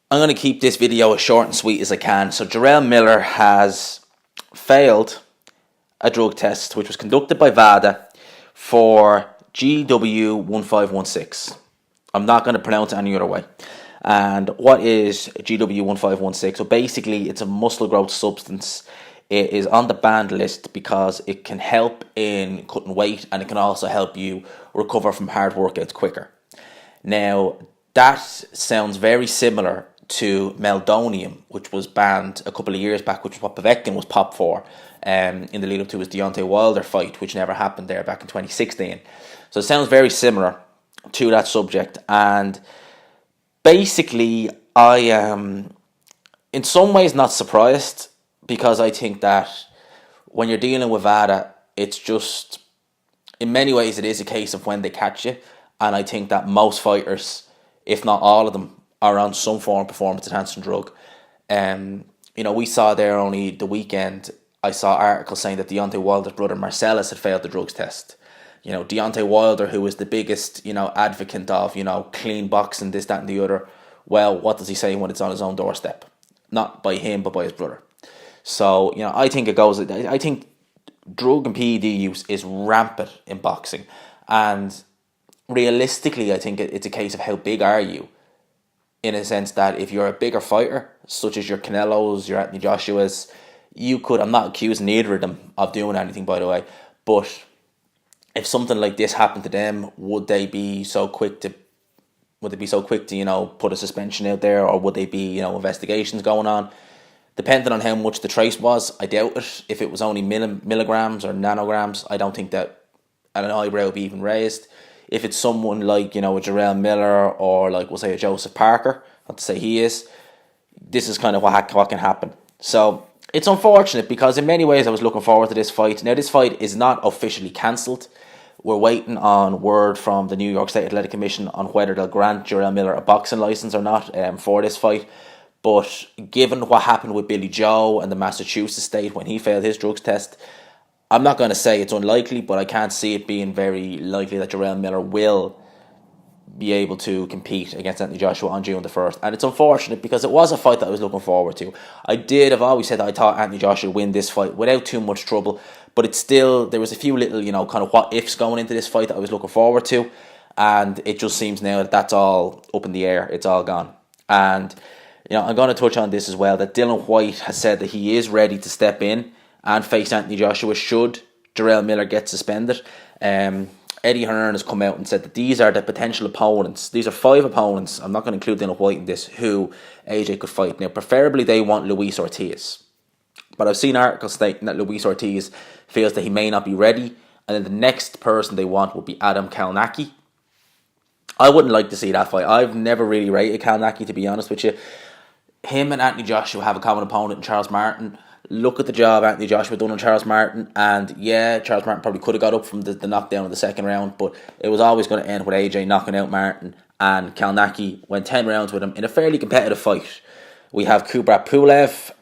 I'm going to keep this video as short and sweet as I can. So Jarrell Miller has failed a drug test which was conducted by VADA for GW1516. I'm not going to pronounce it any other way. And what is GW1516? So basically, it's a muscle growth substance. It is on the banned list because it can help in cutting weight, and it can also help you recover from hard workouts quicker. Now, that sounds very similar to meldonium, which was banned a couple of years back, which is what Povetkin was popped for in the lead up to his Deontay Wilder fight, which never happened there back in 2016. So it sounds very similar to that subject. And basically, I am in some ways not surprised, because I think that when you're dealing with VADA, it's just, in many ways, it is a case of when they catch you. And I think that most fighters, if not all of them, are on some form of performance enhancing drug. We saw there only the weekend, I saw articles saying that Deontay Wilder's brother Marcellus had failed the drugs test. Deontay Wilder, who is the biggest, advocate of, clean boxing, this, that, and the other. Well, what does he say when it's on his own doorstep? Not by him, but by his brother. So, I think I think drug and PED use is rampant in boxing. And realistically, I think it's a case of how big are you? In a sense that if you're a bigger fighter, such as your Canelos, your Anthony Joshuas, you could, I'm not accusing either of them of doing anything, by the way, but if something like this happened to them, would they be so quick to put a suspension out there, or would they be, investigations going on? Depending on how much the trace was, I doubt it. If it was only milligrams or nanograms, I don't think that an eyebrow would be even raised. If it's someone like, a Jarrell Miller, or like, we'll say, a Joseph Parker, not to say he is, this is kind of what can happen. So it's unfortunate, because in many ways I was looking forward to this fight. Now, this fight is not officially cancelled. We're waiting on word from the New York State Athletic Commission on whether they'll grant Jarrell Miller a boxing license or not for this fight. But given what happened with Billy Joe and the Massachusetts state when he failed his drugs test, I'm not going to say it's unlikely, but I can't see it being very likely that Jarrell Miller will be able to compete against Anthony Joshua on June the 1st. And it's unfortunate, because it was a fight that I was looking forward to. I've always said that I thought Anthony Joshua would win this fight without too much trouble, but it's still, there was a few little, kind of what ifs going into this fight that I was looking forward to. And it just seems now that that's all up in the air. It's all gone. And I'm going to touch on this as well, that Dillian Whyte has said that he is ready to step in and face Anthony Joshua should Jarrell Miller get suspended. Eddie Hearn has come out and said that these are the potential opponents. These are 5 opponents, I'm not going to include Dillian Whyte in this, who AJ could fight. Now, preferably they want Luis Ortiz. But I've seen articles stating that Luis Ortiz feels that he may not be ready. And then the next person they want would be Adam Kalnacki. I wouldn't like to see that fight. I've never really rated Kalnacki, to be honest with you. Him and Anthony Joshua have a common opponent in Charles Martin. Look at the job Anthony Joshua done on Charles Martin, and yeah, Charles Martin probably could have got up from the knockdown in the second round, but it was always going to end with AJ knocking out Martin, and Kalnacki went 10 rounds with him in a fairly competitive fight. We have Kubrat Pulev,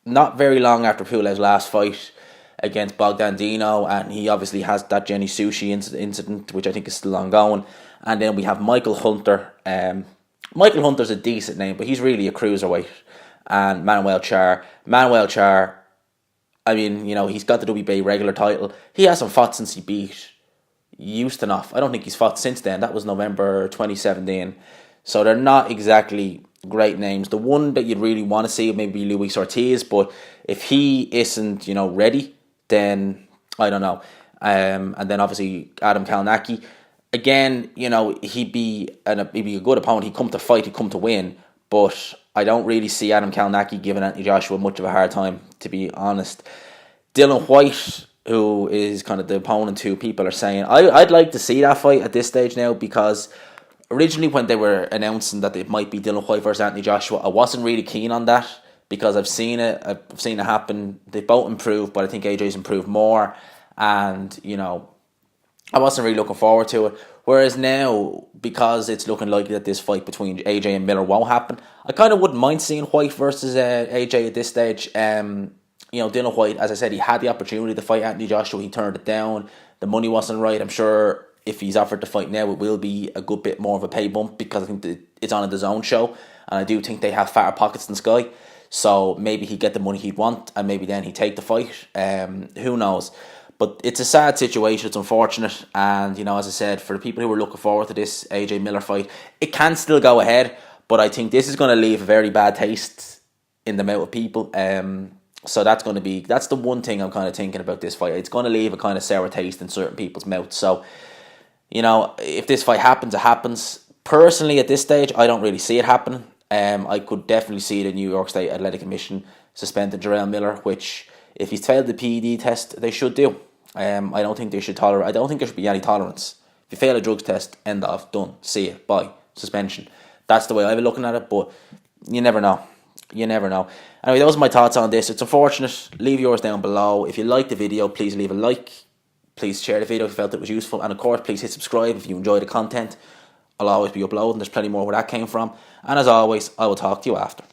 not very long after Pulev's last fight against Bogdan Dino, and he obviously has that Jenny Sushi incident, which I think is still ongoing. And then we have Michael Hunter. Michael Hunter's a decent name, but he's really a cruiserweight. And Manuel Charr, I mean, he's got the WBA regular title. He hasn't fought since he beat Ustinov. I don't think he's fought since then. That was November 2017. So they're not exactly great names. The one that you'd really want to see would maybe be Luis Ortiz, but if he isn't, ready, then I don't know. And then obviously Adam Kalnacki. Again, he'd be a good opponent. He'd come to fight, he'd come to win. But I don't really see Adam Kalnacki giving Anthony Joshua much of a hard time, to be honest. Dillian Whyte, who is kind of the opponent who people are saying, I'd like to see that fight at this stage now, because originally when they were announcing that it might be Dillian Whyte versus Anthony Joshua, I wasn't really keen on that, because I've seen it happen. They both improved, but I think AJ's improved more, and I wasn't really looking forward to it. Whereas now, because it's looking likely that this fight between AJ and Miller won't happen, I kind of wouldn't mind seeing Whyte versus AJ at this stage. Dillian Whyte, as I said, he had the opportunity to fight Anthony Joshua. He turned it down. The money wasn't right. I'm sure if he's offered the fight now, it will be a good bit more of a pay bump, because I think that it's on a DAZN show, and I do think they have fatter pockets than Sky. So maybe he'd get the money he'd want, and maybe then he'd take the fight. Who knows? But it's a sad situation. It's unfortunate, and as I said, for the people who were looking forward to this AJ Miller fight, it can still go ahead. But I think this is going to leave a very bad taste in the mouth of people. So that's the one thing I'm kind of thinking about this fight. It's going to leave a kind of sour taste in certain people's mouths. So, if this fight happens, it happens. Personally, at this stage, I don't really see it happening. I could definitely see the New York State Athletic Commission suspending Jarrell Miller, which, if he's failed the PED test, they should do. I don't think they should tolerate. I don't think there should be any tolerance. If you fail a drugs test, end off, done, see it, bye, suspension. That's the way I've been looking at it, but you never know. You never know. Anyway, those are my thoughts on this. It's unfortunate. Leave yours down below. If you liked the video, please leave a like. Please share the video if you felt it was useful. And of course, please hit subscribe if you enjoy the content. I'll always be uploading. There's plenty more where that came from. And as always, I will talk to you after.